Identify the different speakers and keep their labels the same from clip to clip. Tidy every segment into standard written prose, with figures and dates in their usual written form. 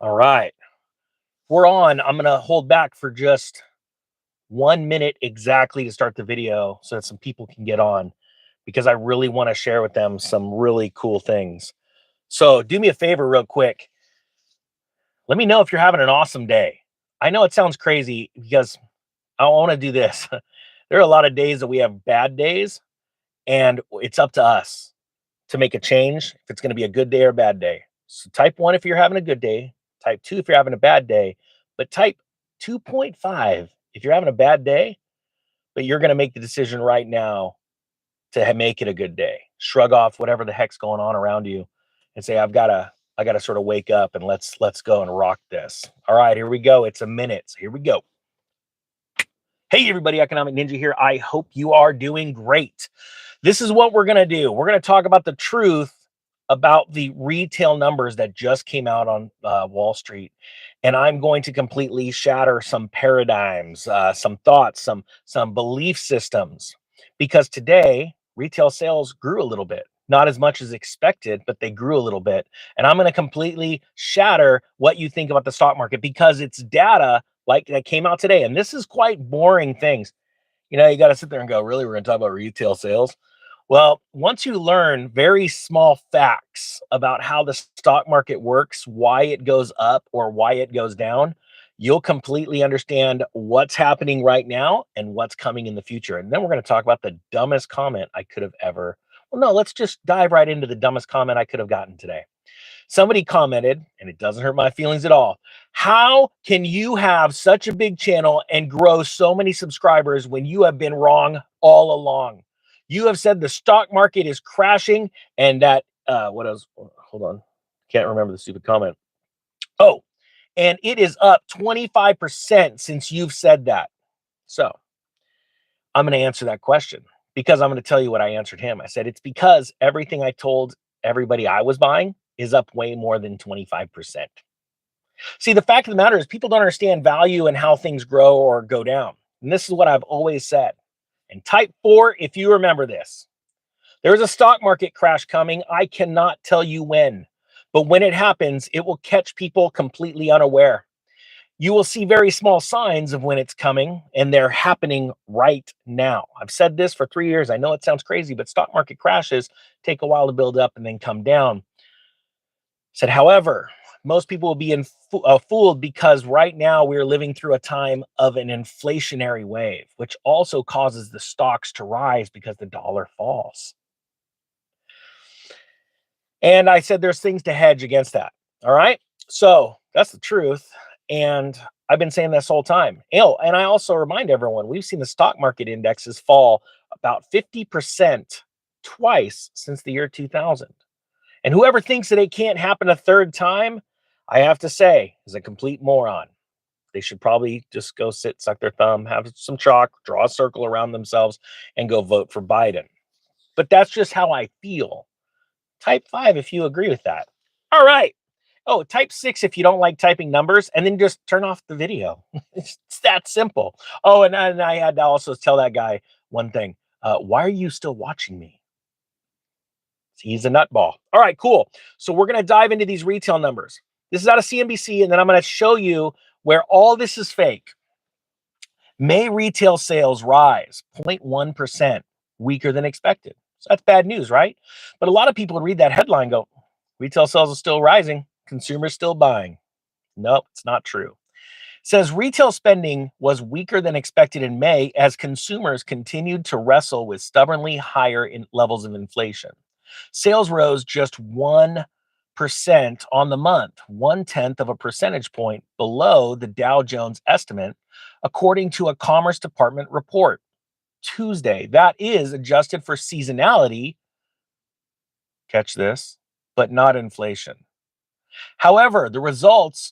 Speaker 1: All right, we're on. I'm going to hold back for just 1 minute exactly to start the video so that some people can get on because I really want to share with them some really cool things. So, do me a favor, real quick. Let me know if you're having an awesome day. I know it sounds crazy because I want to do this. There are a lot of days that we have bad days, and it's up to us to make a change if it's going to be a good day or a bad day. So type 1 if you're having a good day, type 2 if you're having a bad day, but type 2.5 if you're having a bad day, but you're going to make the decision right now to make it a good day. Shrug off whatever the heck's going on around you and say I got to sort of wake up and let's go and rock this. All right, here we go. It's a minute. So here we go. Hey everybody, Economic Ninja here. I hope you are doing great. This is what we're going to do. We're going to talk about the truth about the retail numbers that just came out on Wall Street. And I'm going to completely shatter some paradigms, some thoughts, some belief systems. Because today, retail sales grew a little bit. Not as much as expected, but they grew a little bit. And I'm going to completely shatter what you think about the stock market because it's data like that came out today. And this is quite boring things. You got to sit there and go, really, we're going to talk about retail sales? Well, once you learn very small facts about how the stock market works, why it goes up or why it goes down, you'll completely understand what's happening right now and what's coming in the future. And then we're going to talk about the dumbest comment I could have ever. Well, no, let's just dive right into the dumbest comment I could have gotten today. Somebody commented, and it doesn't hurt my feelings at all. How can you have such a big channel and grow so many subscribers when you have been wrong all along? You have said the stock market is crashing and that, what else? Hold on. Can't remember the stupid comment. Oh, and it is up 25% since you've said that. So I'm going to answer that question because I'm going to tell you what I answered him. I said, it's because everything I told everybody I was buying is up way more than 25%. See, the fact of the matter is people don't understand value and how things grow or go down. And this is what I've always said. And type 4 if you remember this. There's a stock market crash coming. I cannot tell you when, but when it happens, it will catch people completely unaware. You will see very small signs of when it's coming, and they're happening right now. I've said this for 3 years. I know it sounds crazy, but stock market crashes take a while to build up and then come down. Said, however, most people will be fooled because right now we're living through a time of an inflationary wave, which also causes the stocks to rise because the dollar falls. And I said there's things to hedge against that. All right. So that's the truth. And I've been saying this whole time. And I also remind everyone we've seen the stock market indexes fall about 50% twice since the year 2000. And whoever thinks that it can't happen a third time, I have to say, is a complete moron. They should probably just go sit, suck their thumb, have some chalk, draw a circle around themselves, and go vote for Biden. But that's just how I feel. Type 5 if you agree with that. All right. Oh, type 6 if you don't like typing numbers, and then just turn off the video. It's that simple. Oh, and I had to also tell that guy one thing. Why are you still watching me? He's a nutball. All right, cool. So we're going to dive into these retail numbers. This is out of CNBC, and then I'm going to show you where all this is fake. May retail sales rise 0.1%, weaker than expected. So that's bad news, right? But a lot of people would read that headline and go, retail sales are still rising, consumers still buying. Nope, it's not true. It says retail spending was weaker than expected in May as consumers continued to wrestle with stubbornly higher levels of inflation. Sales rose just 1% on the month, 1/10 of a percentage point below the Dow Jones estimate, according to a Commerce Department report Tuesday. That is adjusted for seasonality. Catch this, but not inflation. However, the result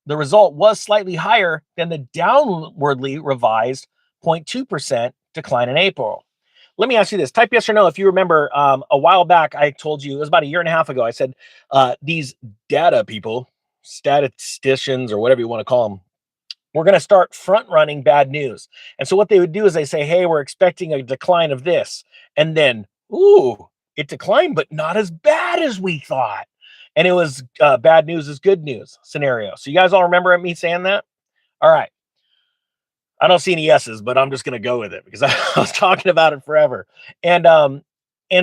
Speaker 1: was slightly higher than the downwardly revised 0.2% decline in April. Let me ask you this. Type yes or no if you remember a while back, I told you, it was about a year and a half ago, I said these data people, statisticians or whatever you want to call them, we're going to start front running bad news. And so what they would do is they say, hey, we're expecting a decline of this. And then, ooh, it declined, but not as bad as we thought. and it was bad news is good news scenario. So you guys all remember me saying that? All right. I don't see any yeses, but I'm just going to go with it because I was talking about it forever. And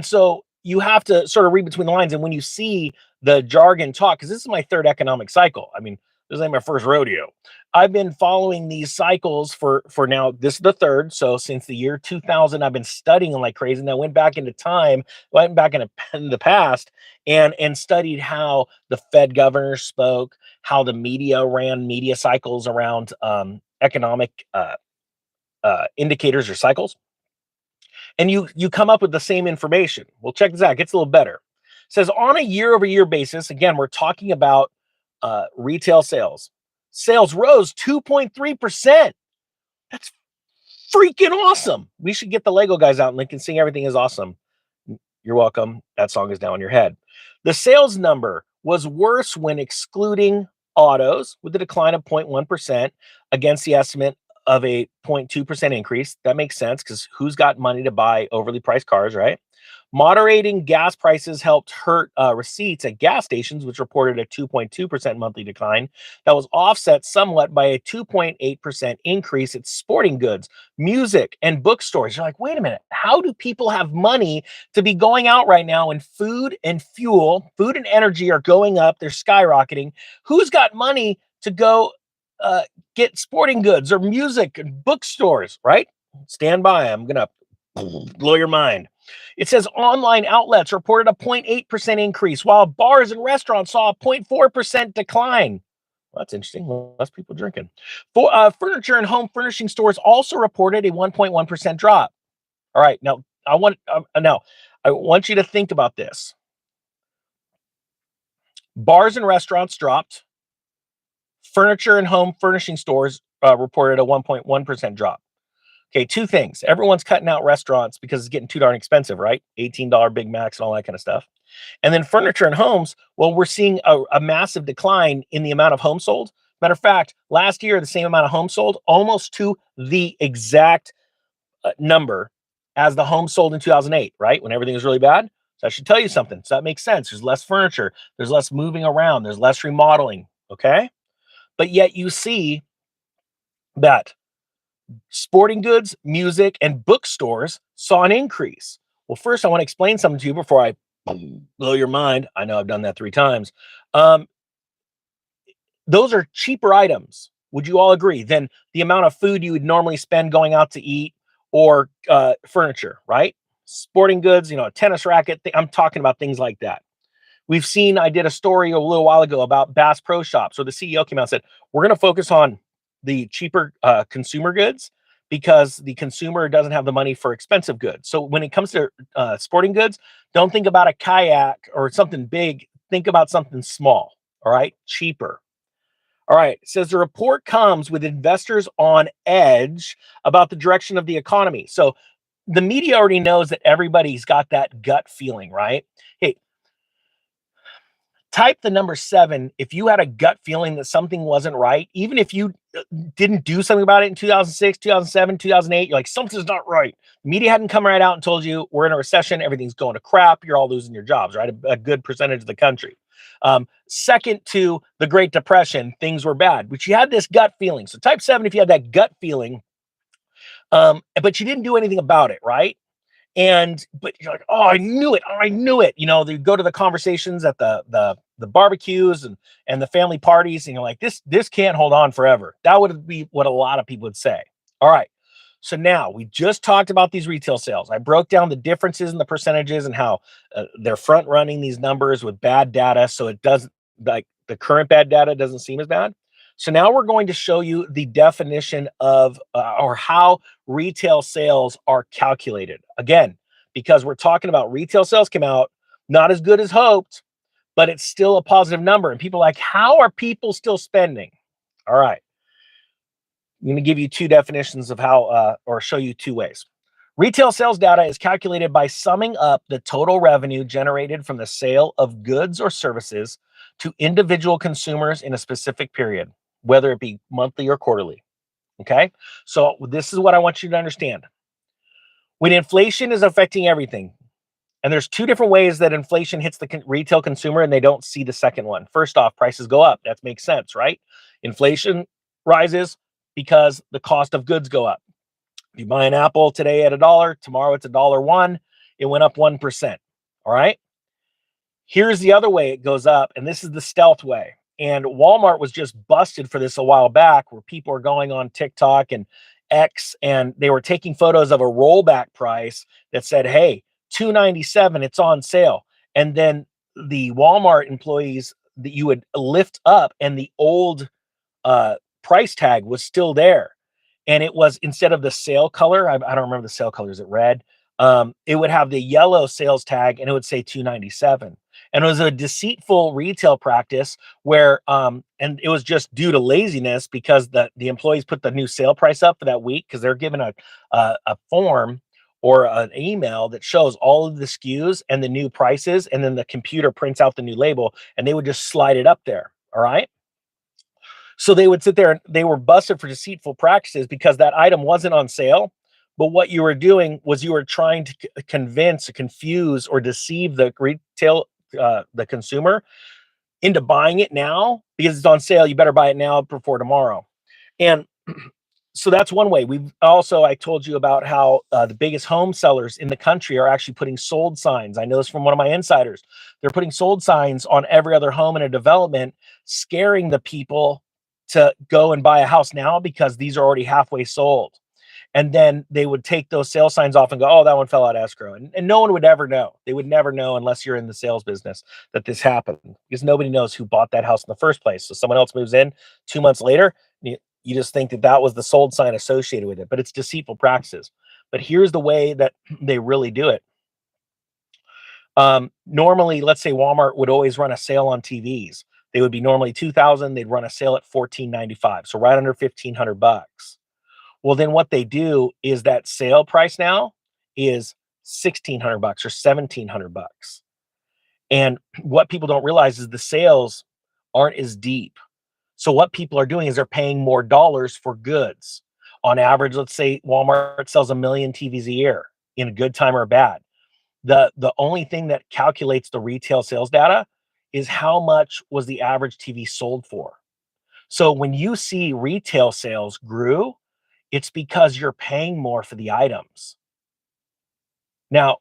Speaker 1: so you have to sort of read between the lines. And when you see the jargon talk, because this is my third economic cycle. I mean, this ain't my first rodeo. I've been following these cycles for now. This is the third. So since the year 2000, I've been studying them like crazy. And I went back into time, went back in the past, and studied how the Fed governor spoke, how the media ran media cycles around economic indicators or cycles, and you come up with the same information. Well, check this out. It gets a little better. It says on a year-over-year basis, again, we're talking about retail sales. Sales rose 2.3%. That's freaking awesome. We should get the Lego guys out and they can sing "Everything Is Awesome." You're welcome. That song is now in your head. The sales number was worse when excluding autos, with a decline of 0.1% against the estimate of a 0.2% increase. That makes sense because who's got money to buy overly priced cars, right? Moderating gas prices helped hurt receipts at gas stations, which reported a 2.2% monthly decline. That was offset somewhat by a 2.8% increase at sporting goods, music, and bookstores. You're like, wait a minute, how do people have money to be going out right now? And food and fuel, food and energy are going up, they're skyrocketing. Who's got money to go get sporting goods or music and bookstores, right? Stand by, I'm going to blow your mind. It says online outlets reported a 0.8% increase, while bars and restaurants saw a 0.4% decline. Well, that's interesting. Less people drinking. For furniture and home furnishing stores also reported a 1.1% drop. All right, now I want you to think about this. Bars and restaurants dropped. Furniture and home furnishing stores reported a 1.1% drop. Okay, two things. Everyone's cutting out restaurants because it's getting too darn expensive, right? $18 Big Macs and all that kind of stuff. And then furniture and homes, well, we're seeing a massive decline in the amount of homes sold. Matter of fact, last year, the same amount of homes sold, almost to the exact number as the homes sold in 2008, right? When everything was really bad. So that should tell you something. So that makes sense. There's less furniture. There's less moving around. There's less remodeling, okay? But yet you see that sporting goods, music, and bookstores saw an increase. Well, first, I want to explain something to you before I blow your mind. I know I've done that 3 times. Those are cheaper items. Would you all agree? Than the amount of food you would normally spend going out to eat or furniture, right? Sporting goods, a tennis racket. I'm talking about things like that. We've seen, I did a story a little while ago about Bass Pro Shops. So the CEO came out and said, we're going to focus on the cheaper consumer goods because the consumer doesn't have the money for expensive goods. So when it comes to sporting goods, don't think about a kayak or something big. Think about something small, all right? Cheaper. All right, it says the report comes with investors on edge about the direction of the economy. So the media already knows that everybody's got that gut feeling, right? Hey, type the number 7 if you had a gut feeling that something wasn't right, even if you didn't do something about it in 2006, 2007, 2008. You're like, something's not right. The media hadn't come right out and told you we're in a recession, everything's going to crap, you're all losing your jobs, right? A good percentage of the country. Second to the Great Depression, things were bad, but you had this gut feeling. So type 7 if you had that gut feeling, but you didn't do anything about it, right? But you're like, oh, I knew it. Oh, I knew it. They go to the conversations at the barbecues and the family parties, and you're like, this can't hold on forever. That would be what a lot of people would say. All right. So now we just talked about these retail sales. I broke down the differences in the percentages and how they're front running these numbers with bad data. So it doesn't, like, the current bad data doesn't seem as bad. So now we're going to show you the definition of or how retail sales are calculated. Again, because we're talking about retail sales came out not as good as hoped, but it's still a positive number. And people are like, how are people still spending? All right. I'm going to give you 2 definitions of how, or show you 2 ways. Retail sales data is calculated by summing up the total revenue generated from the sale of goods or services to individual consumers in a specific period, whether it be monthly or quarterly. Okay. So this is what I want you to understand. When inflation is affecting everything, And there's two different ways that inflation hits the retail consumer, and they don't see the second one. First off, prices go up. That makes sense, right? Inflation rises because the cost of goods go up. If you buy an apple today at $1, tomorrow it's $1.01. It went up 1%. All right. Here's the other way it goes up, and this is the stealth way. And Walmart was just busted for this a while back, where people are going on TikTok and X, and they were taking photos of a rollback price that said, hey, $2.97, it's on sale. And then the Walmart employees that you would lift up, and the old price tag was still there. And it was, instead of the sale color, I don't remember the sale color, is it red? It would have the yellow sales tag, and it would say $2.97. And it was a deceitful retail practice where, and it was just due to laziness, because the employees put the new sale price up for that week, because they're given a form or an email that shows all of the SKUs and the new prices, and then the computer prints out the new label, and they would just slide it up there. All right. So they would sit there, and they were busted for deceitful practices because that item wasn't on sale. But what you were doing was you were trying to convince, confuse, or deceive the retail, the consumer, into buying it now because it's on sale. You better buy it now before tomorrow. And so that's one way. I told you about how the biggest home sellers in the country are actually putting sold signs. I know this from one of my insiders. They're putting sold signs on every other home in a development, scaring the people to go and buy a house now because these are already halfway sold. And then they would take those sale signs off and go, oh, that one fell out of escrow. And no one would ever know. They would never know, unless you're in the sales business, that this happened, because nobody knows who bought that house in the first place. So someone else moves in 2 months later, you just think that that was the sold sign associated with it, but it's deceitful practices. But here's the way that they really do it. Normally, let's say Walmart would always run a sale on TVs. They would be normally $2,000. They'd run a sale at $1,495, so right under $1,500. Well, then what they do is that sale price now is $1,600 or $1,700. And what people don't realize is the sales aren't as deep. So what people are doing is they're paying more dollars for goods. On average, let's say Walmart sells 1 million TVs a year, in a good time or a bad. The only thing that calculates the retail sales data is how much was the average TV sold for. So when you see retail sales grew, it's because you're paying more for the items. Now,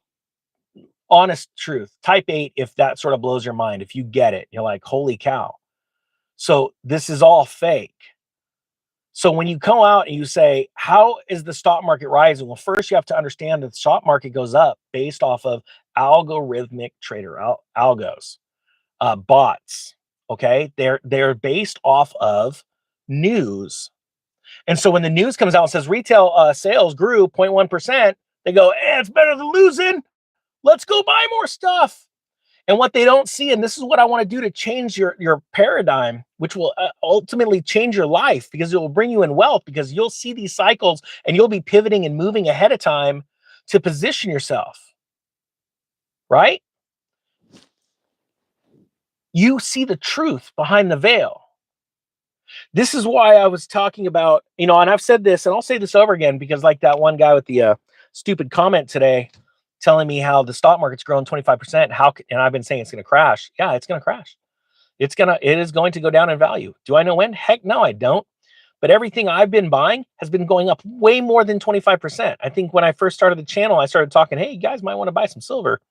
Speaker 1: honest truth, type 8 if that sort of blows your mind. If you get it, you're like, holy cow. So this is all fake. So when you come out and you say, how is the stock market rising? Well, first you have to understand that the stock market goes up based off of algorithmic trader algos, bots. Okay, they're based off of news. And so when the news comes out and says retail sales grew 0.1%, they go, it's better than losing. Let's go buy more stuff. And what they don't see, and this is what I want to do to change your paradigm, which will ultimately change your life, because it will bring you in wealth, because you'll see these cycles and you'll be pivoting and moving ahead of time to position yourself, right? You see the truth behind the veil. This is why I was talking about, and I've said this, and I'll say this over again, because like that one guy with the stupid comment today telling me how the stock market's grown 25%, and I've been saying it's going to crash. Yeah, it's going to crash. It is going to go down in value. Do I know when? Heck no, I don't. But everything I've been buying has been going up way more than 25%. I think when I first started the channel, I started talking, hey, you guys might want to buy some silver.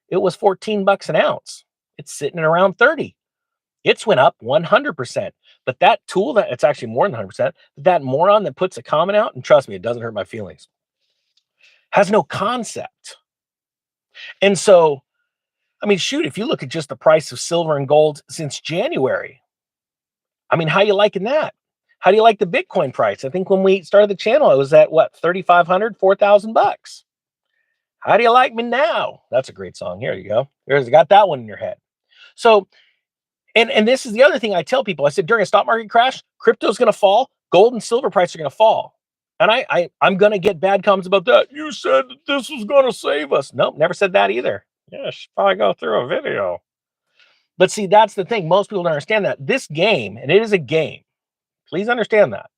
Speaker 1: It was $14 an ounce. It's sitting at around 30. It's went up 100%. But that tool, it's actually more than 100%, that moron that puts a comment out, and trust me, it doesn't hurt my feelings, has no concept. And so, I mean, shoot, if you look at just the price of silver and gold since January, I mean, how you liking that? How do you like the Bitcoin price? I think when we started the channel, it was at what, 3,500, 4,000 bucks. How do you like me now? That's a great song. Here you go. There's got that one in your head. So, and this is the other thing I tell people. I said, during a stock market crash, crypto's going to fall, gold and silver prices are going to fall. And I'm going to get bad comments about that. You said that this was going to save us. Nope, never said that either. Yeah, should probably go through a video. But see, that's the thing. Most people don't understand that this game, and it is a game, please understand that,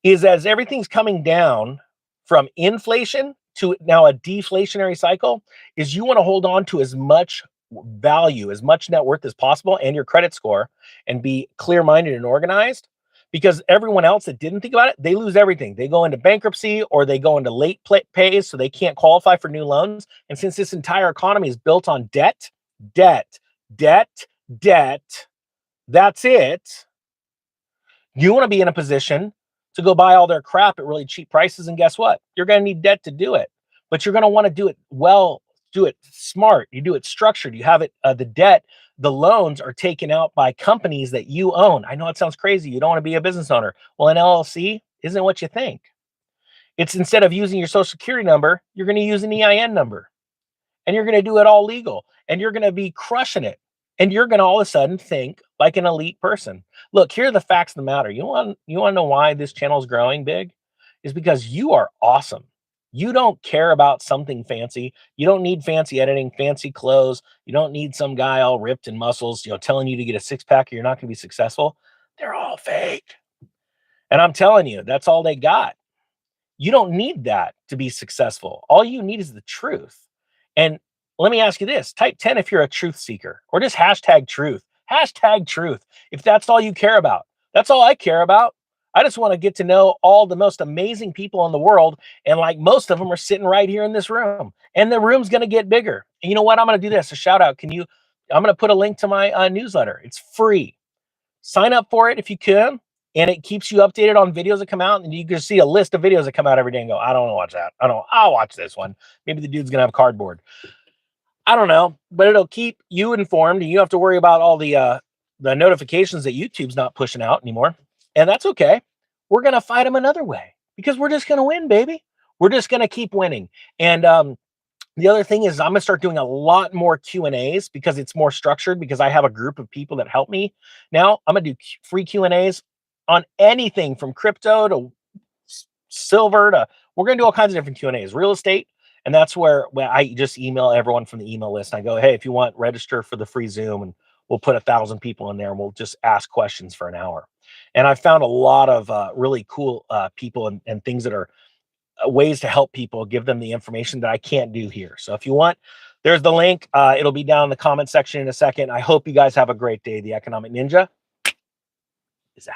Speaker 1: is as everything's coming down from inflation to now a deflationary cycle is you want to hold on to as much value, as much net worth as possible, and your credit score, and be clear minded and organized. Because everyone else that didn't think about it, they lose everything. They go into bankruptcy or they go into late pays, so they can't qualify for new loans. And since this entire economy is built on debt, debt, debt, debt, that's it. You want to be in a position to go buy all their crap at really cheap prices. And guess what? You're going to need debt to do it, but you're going to want to do it well, do it smart. You do it structured. You have it, the debt, the loans are taken out by companies that you own. I know it sounds crazy. You don't want to be a business owner. Well, an LLC isn't what you think. It's instead of using your social security number, you're going to use an EIN number, and you're going to do it all legal, and you're going to be crushing it. And you're going to all of a sudden think like an elite person. Look, here are the facts of the matter. You want to know why this channel is growing big? Is because you are awesome. You don't care about something fancy. You don't need fancy editing, fancy clothes. You don't need some guy all ripped in muscles, telling you to get a six pack or you're not going to be successful. They're all fake. And I'm telling you, that's all they got. You don't need that to be successful. All you need is the truth. And let me ask you this, type 10 if you're a truth seeker, or just hashtag truth. Hashtag truth. If that's all you care about, that's all I care about. I just want to get to know all the most amazing people in the world. And like most of them are sitting right here in this room, and the room's going to get bigger. And you know what? I'm going to do this, a shout out. I'm going to put a link to my newsletter. It's free. Sign up for it if you can. And it keeps you updated on videos that come out, and you can see a list of videos that come out every day and go, I don't want to watch that. I'll watch this one. Maybe the dude's going to have cardboard. I don't know, but it'll keep you informed, and you don't have to worry about all the notifications that YouTube's not pushing out anymore. And that's okay. We're going to fight them another way because we're just going to win, baby. We're just going to keep winning. And the other thing is I'm going to start doing a lot more Q&As because it's more structured, because I have a group of people that help me. Now I'm going to do free Q&As on anything from crypto to silver to, we're going to do all kinds of different Q&As, real estate. And that's where I just email everyone from the email list. And I go, hey, if you want, register for the free Zoom, and we'll put 1,000 people in there and we'll just ask questions for an hour. And I found a lot of really cool people and things that are ways to help people, give them the information that I can't do here. So if you want, there's the link. It'll be down in the comment section in a second. I hope you guys have a great day. The Economic Ninja is out.